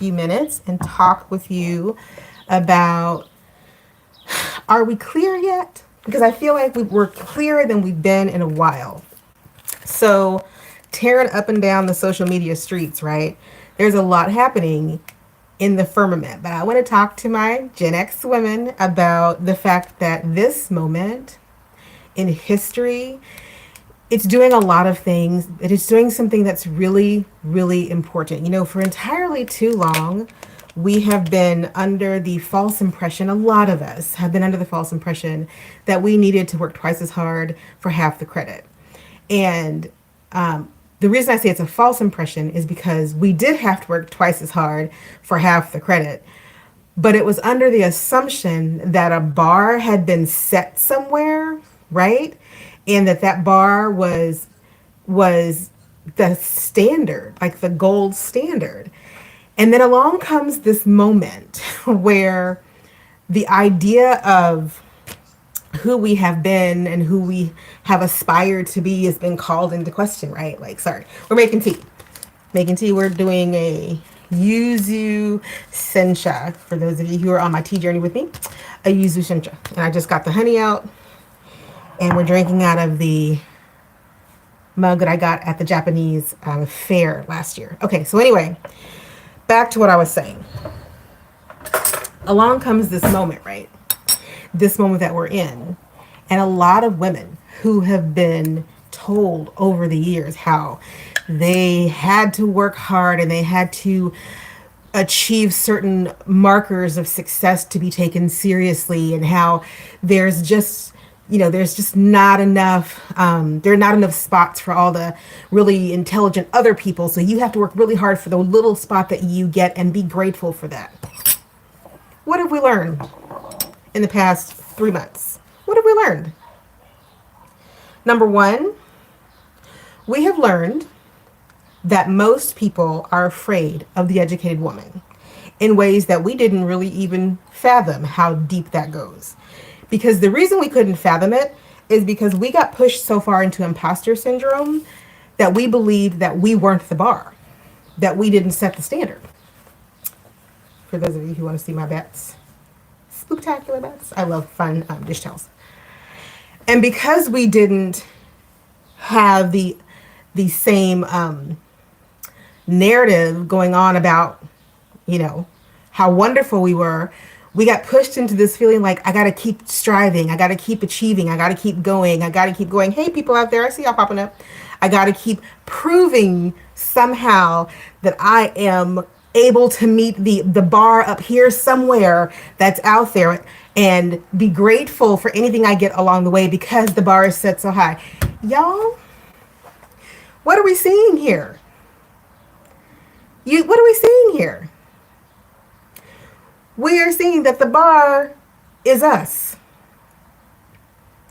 few minutes and talk with you about, are we clear yet? Because I feel like we're clearer than we've been in a while. So, tearing up and down the social media streets, right? There's a lot happening in the firmament, but I want to talk to my Gen X women about the fact that this moment in history, it's doing a lot of things. It is doing something that's really, really important. You know, for entirely too long, we have been under the false impression, a lot of us have been under the false impression that we needed to work twice as hard for half the credit. And the reason I say it's a false impression is because we did have to work twice as hard for half the credit. But it was under the assumption that a bar had been set somewhere, right? And that bar was the standard, like the gold standard. And then along comes this moment where the idea of who we have been and who we have aspired to be has been called into question, right? Like, sorry, we're making tea. Making tea, we're doing a yuzu sencha. For those of you who are on my tea journey with me, a yuzu sencha. And I just got the honey out and we're drinking out of the mug that I got at the Japanese fair last year. Okay, so anyway, back to what I was saying. Along comes this moment, right? This moment that we're in. And a lot of women who have been told over the years how they had to work hard and they had to achieve certain markers of success to be taken seriously, and how there's just there's just not enough there are not enough spots for all the really intelligent other people, so you have to work really hard for the little spot that you get and be grateful for that. What have we learned in the past 3 months? What have we learned? Number one, we have learned that most people are afraid of the educated woman in ways that we didn't really even fathom how deep that goes. Because the reason we couldn't fathom it is because we got pushed so far into imposter syndrome that we believed that we weren't the bar, that we didn't set the standard. For those of you who want to see my bats, spooktacular bats, I love fun dish towels. And because we didn't have the same narrative going on about, how wonderful we were, we got pushed into this feeling like, I got to keep striving. I got to keep achieving. I got to keep going. I got to keep going. Hey, people out there, I see y'all popping up. I got to keep proving somehow that I am able to meet the bar up here somewhere that's out there, and be grateful for anything I get along the way because the bar is set so high. Y'all, what are we seeing here? What are we seeing here? We are seeing that the bar is us.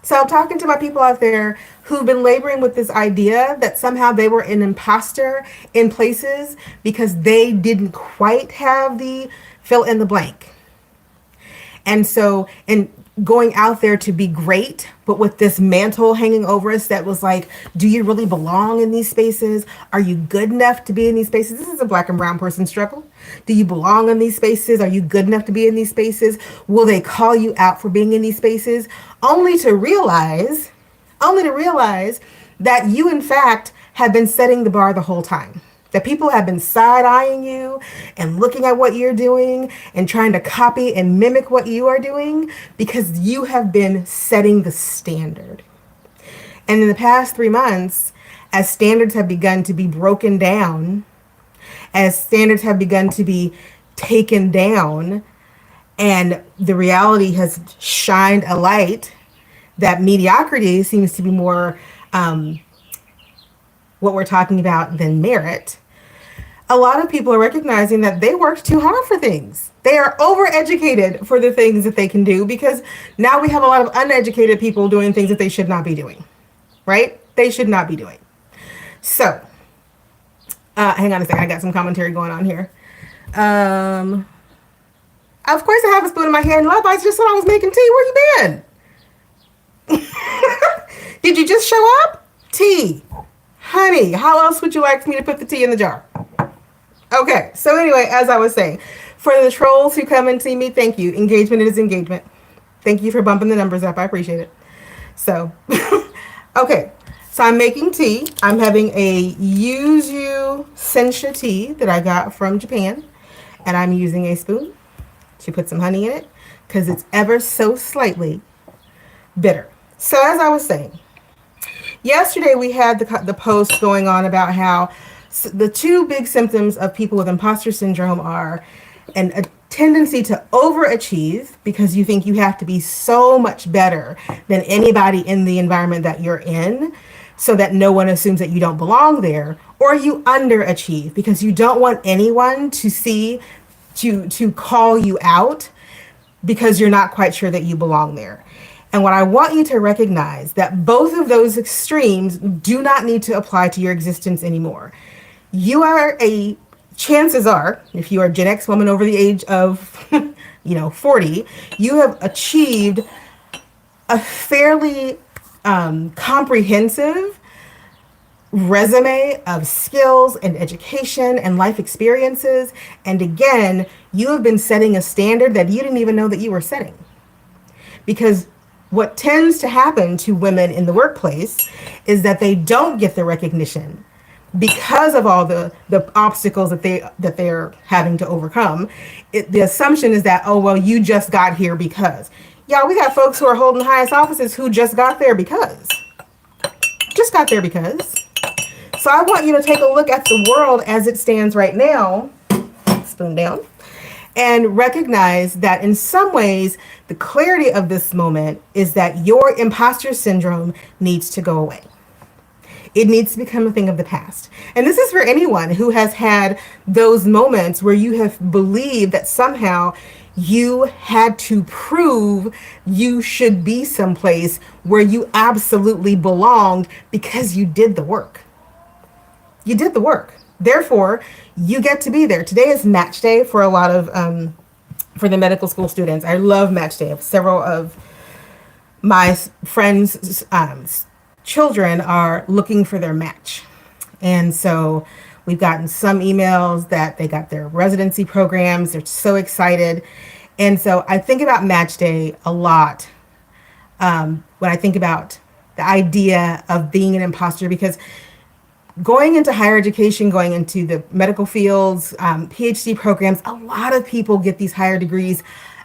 So I'm talking to my people out there who've been laboring with this idea that somehow they were an imposter in places because they didn't quite have the fill in the blank. And so, and going out there to be great, but with this mantle hanging over us that was like, do you really belong in these spaces? Are you good enough to be in these spaces? This is a Black and brown person struggle. Do you belong in these spaces? Are you good enough to be in these spaces? Will they call you out for being in these spaces? Only to realize that you, in fact, have been setting the bar the whole time. That people have been side-eyeing you and looking at what you're doing and trying to copy and mimic what you are doing because you have been setting the standard. And in the past 3 months, as standards have begun to be broken down, as standards have begun to be taken down, and the reality has shined a light that mediocrity seems to be more what we're talking about than merit, a lot of people are recognizing that they worked too hard for things. They are overeducated for the things that they can do because now we have a lot of uneducated people doing things that they should not be doing, right? They should not be doing. So, hang on a second. I got some commentary going on here. Of course I have a spoon in my hand. Love, I just thought I was making tea. Where you been? Did you just show up? Tea. Honey, how else would you like me to put the tea in the jar? Okay, so anyway, as I was saying, for the trolls who come and see me, thank you. Engagement is engagement. Thank you for bumping the numbers up. I appreciate it. So, okay, so I'm making tea. I'm having a yuzu sencha tea that I got from Japan, and I'm using a spoon to put some honey in it because it's ever so slightly bitter. So, as I was saying, yesterday we had the post going on about how the two big symptoms of people with imposter syndrome are a tendency to overachieve because you think you have to be so much better than anybody in the environment that you're in so that no one assumes that you don't belong there, or you underachieve because you don't want anyone to see to call you out because you're not quite sure that you belong there. And what I want you to recognize that both of those extremes do not need to apply to your existence anymore. You are chances are, if you are a Gen X woman over the age of, 40, you have achieved a fairly comprehensive resume of skills and education and life experiences. And again, you have been setting a standard that you didn't even know that you were setting. Because what tends to happen to women in the workplace is that they don't get the recognition because of all the obstacles that they're having to overcome. The assumption is that, oh, well, you just got here because. Yeah, we got folks who are holding highest offices who just got there because. Just got there because. So I want you to take a look at the world as it stands right now, spoon down, and recognize that in some ways, the clarity of this moment is that your imposter syndrome needs to go away. It needs to become a thing of the past. And this is for anyone who has had those moments where you have believed that somehow you had to prove you should be someplace where you absolutely belonged because you did the work. You did the work. Therefore, you get to be there. Today is match day for a lot of, for the medical school students. I love match day. Several of my friends' children are looking for their match. And so we've gotten some emails that they got their residency programs. They're so excited. And so I think about match day a lot when I think about the idea of being an imposter, because going into higher education, going into the medical fields, PhD programs, a lot of people get these higher degrees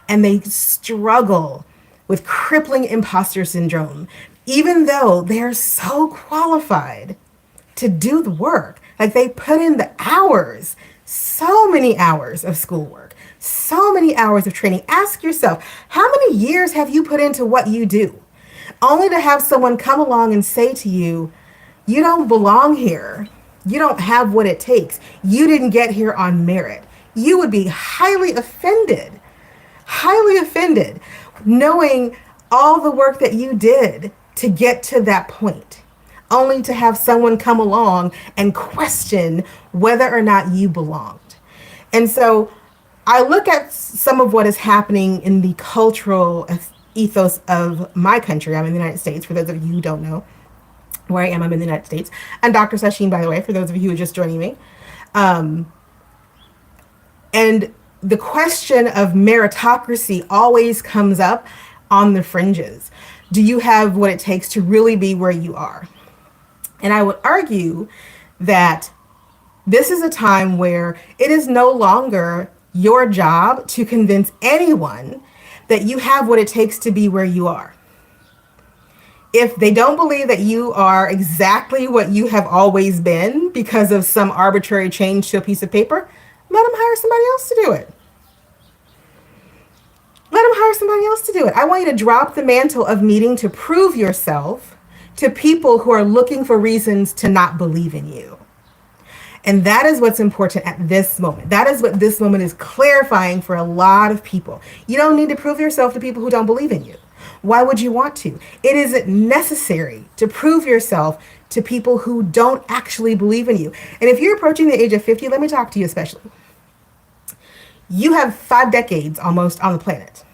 and they struggle with crippling imposter syndrome, even though they're so qualified to do the work. Like, they put in the hours, so many hours of schoolwork, so many hours of training. Ask yourself, how many years have you put into what you do? Only to have someone come along and say to you, you don't belong here. You don't have what it takes. You didn't get here on merit. You would be highly offended, knowing all the work that you did to get to that point, only to have someone come along and question whether or not you belonged. And so I look at some of what is happening in the cultural ethos of my country. I'm in the United States, for those of you who don't know where I am. I'm in the United States. And Dr. Sasheen, by the way, for those of you who are just joining me. And the question of meritocracy always comes up on the fringes. Do you have what it takes to really be where you are? And I would argue that this is a time where it is no longer your job to convince anyone that you have what it takes to be where you are. If they don't believe that you are exactly what you have always been because of some arbitrary change to a piece of paper, let them hire somebody else to do it. Let them hire somebody else to do it. I want you to drop the mantle of needing to prove yourself to people who are looking for reasons to not believe in you. And that is what's important at this moment. That is what this moment is clarifying for a lot of people. You don't need to prove yourself to people who don't believe in you. Why would you want to? It isn't necessary to prove yourself to people who don't actually believe in you. And if you're approaching the age of 50, let me talk to you especially. You have 5 decades almost on the planet.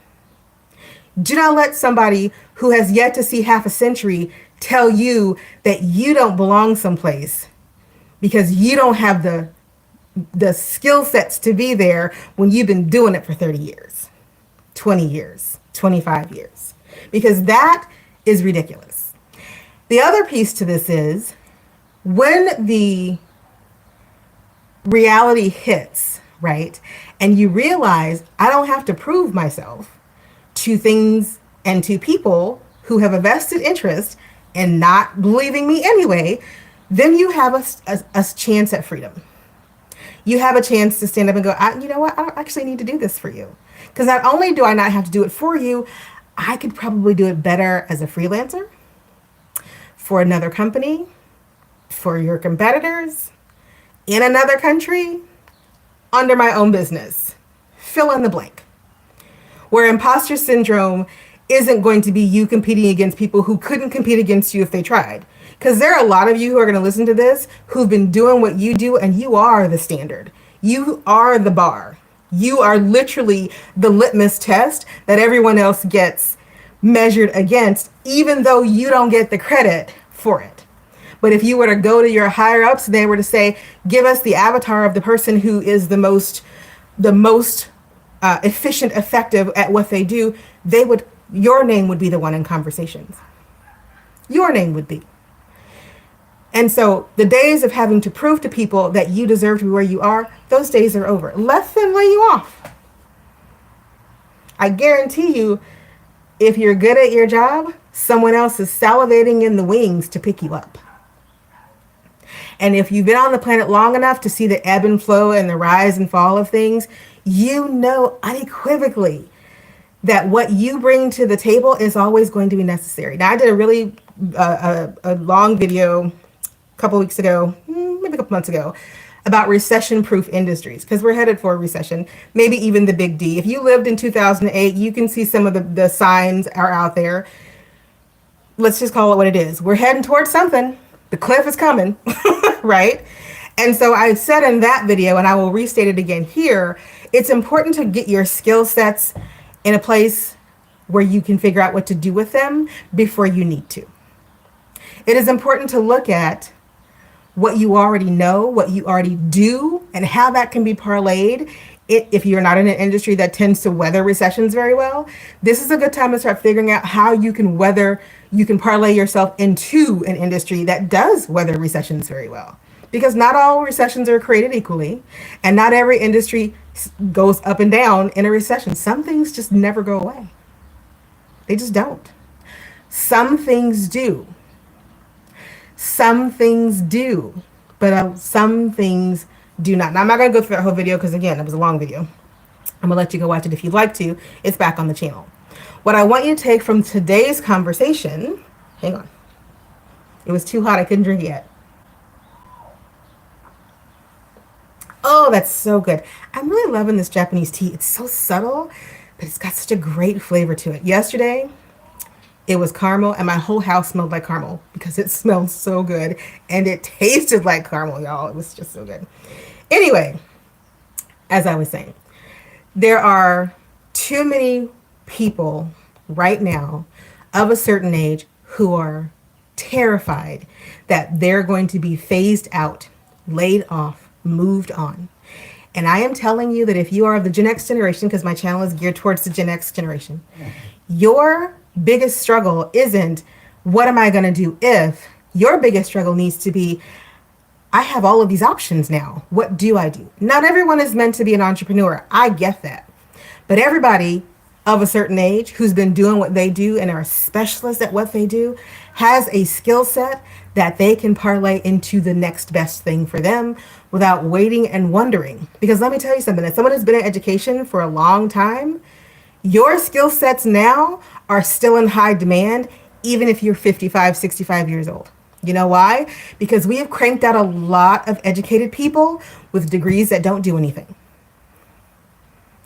Do not let somebody who has yet to see half a century tell you that you don't belong someplace because you don't have the the skill sets to be there when you've been doing it for 30 years, 20 years, 25 years, because that is ridiculous. The other piece to this is when the reality hits, right? And you realize I don't have to prove myself to things and to people who have a vested interest in not believing me anyway, then you have a chance at freedom. You have a chance to stand up and go, you know what? I don't actually need to do this for you. Because not only do I not have to do it for you, I could probably do it better as a freelancer, for another company, for your competitors, in another country, under my own business. Fill in the blank. Where imposter syndrome isn't going to be you competing against people who couldn't compete against you if they tried. Because there are a lot of you who are going to listen to this who've been doing what you do, and you are the standard. You are the bar. You are literally the litmus test that everyone else gets measured against, even though you don't get the credit for it. But if you were to go to your higher ups and they were to say, give us the avatar of the person who is the most efficient, effective at what they do, your name would be the one in conversations. Your name would be. And so the days of having to prove to people that you deserve to be where you are, those days are over. Let them lay you off. I guarantee you, if you're good at your job, someone else is salivating in the wings to pick you up. And if you've been on the planet long enough to see the ebb and flow and the rise and fall of things, you know unequivocally that what you bring to the table is always going to be necessary. Now, I did a really a long video a couple weeks ago, maybe a couple months ago, about recession-proof industries, because we're headed for a recession, maybe even the big D. If you lived in 2008, you can see some of the signs are out there. Let's just call it what it is. We're heading towards something. The cliff is coming, right? And so I said in that video, and I will restate it again here, it's important to get your skill sets in a place where you can figure out what to do with them before you need to. It is important to look at what you already know, what you already do, and how that can be parlayed. If you're not in an industry that tends to weather recessions very well, this is a good time to start figuring out how you can parlay yourself into an industry that does weather recessions very well. Because not all recessions are created equally, and not every industry goes up and down in a recession. Some things just never go away. They just don't. Some things do. Some things do, but some things do not. Now, I'm not going to go through that whole video because, again, it was a long video. I'm going to let you go watch it if you'd like to. It's back on the channel. What I want you to take from today's conversation, hang on. It was too hot. I couldn't drink it yet. Oh, that's so good. I'm really loving this Japanese tea. It's so subtle, but it's got such a great flavor to it. Yesterday, it was caramel, and my whole house smelled like caramel because it smelled so good, and it tasted like caramel, y'all. It was just so good. Anyway, as I was saying, there are too many people right now of a certain age who are terrified that they're going to be phased out, laid off, moved on. And I am telling you that if you are of the Gen X generation, because my channel is geared towards the Gen X generation, your biggest struggle isn't what am I going to do if. Your biggest struggle needs to be, I have all of these options now. What do I do? Not everyone is meant to be an entrepreneur. I get that. But everybody of a certain age who's been doing what they do and are specialists at what they do has a skill set that they can parlay into the next best thing for them without waiting and wondering. Because let me tell you something, as someone who's been in education for a long time, your skill sets now are still in high demand, even if you're 55, 65 years old. You know why? Because we have cranked out a lot of educated people with degrees that don't do anything.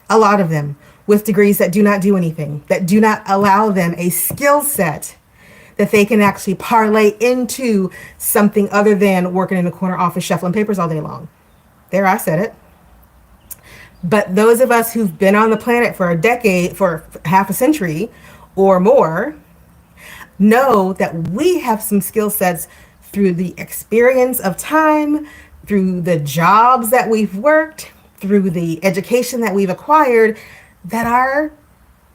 A lot of them with degrees that do not do anything, that do not allow them a skill set that they can actually parlay into something other than working in a corner office shuffling papers all day long. There, I said it. But those of us who've been on the planet for a decade, for half a century or more, know that we have some skill sets through the experience of time, through the jobs that we've worked, through the education that we've acquired, that our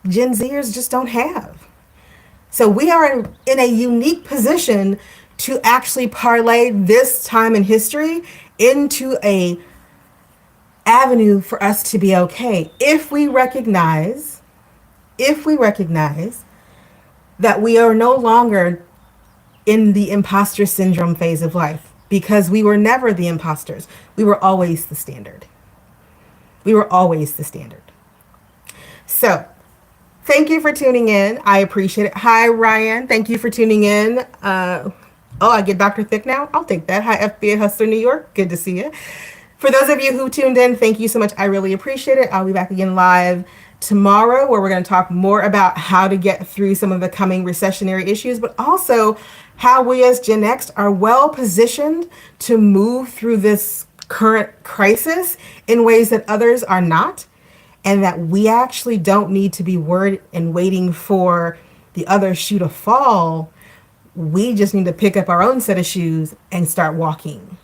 Gen Zers just don't have. So we are in a unique position to actually parlay this time in history into a avenue for us to be okay if we recognize that we are no longer in the imposter syndrome phase of life, because we were never the imposters. We were always the standard. We were always the standard. So thank you for tuning in. I appreciate it. Hi, Ryan. Thank you for tuning in. I get Dr. Thick now. I'll take that. Hi, FBA Hustler New York. Good to see you. For those of you who tuned in, thank you so much. I really appreciate it. I'll be back again live tomorrow, where we're going to talk more about how to get through some of the coming recessionary issues, but also how we as Gen X are well positioned to move through this current crisis in ways that others are not, and that we actually don't need to be worried and waiting for the other shoe to fall. We just need to pick up our own set of shoes and start walking.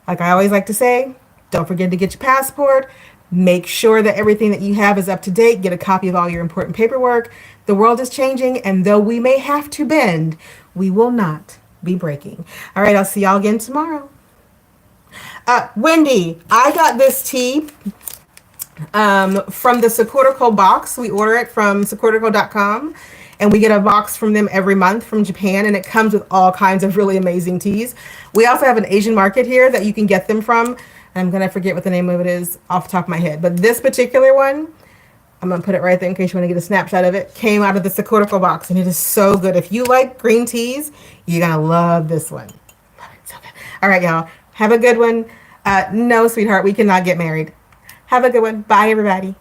Like I always like to say, don't forget to get your passport. Make sure that everything that you have is up to date. Get a copy of all your important paperwork. The world is changing, and though we may have to bend, we will not be breaking. All right, I'll see y'all again tomorrow. Wendy, I got this tea from the Sakurako box. We order it from sakurako.com, and we get a box from them every month from Japan, and it comes with all kinds of really amazing teas. We also have an Asian market here that you can get them from. I'm going to forget what the name of it is off the top of my head, but this particular one, I'm going to put it right there in case you want to get a snapshot of it, came out of the Sakurako box, and it is so good. If you like green teas, you're going to love this one. Love it, so good. All right, y'all. Have a good one. No, sweetheart, we cannot get married. Have a good one. Bye, everybody.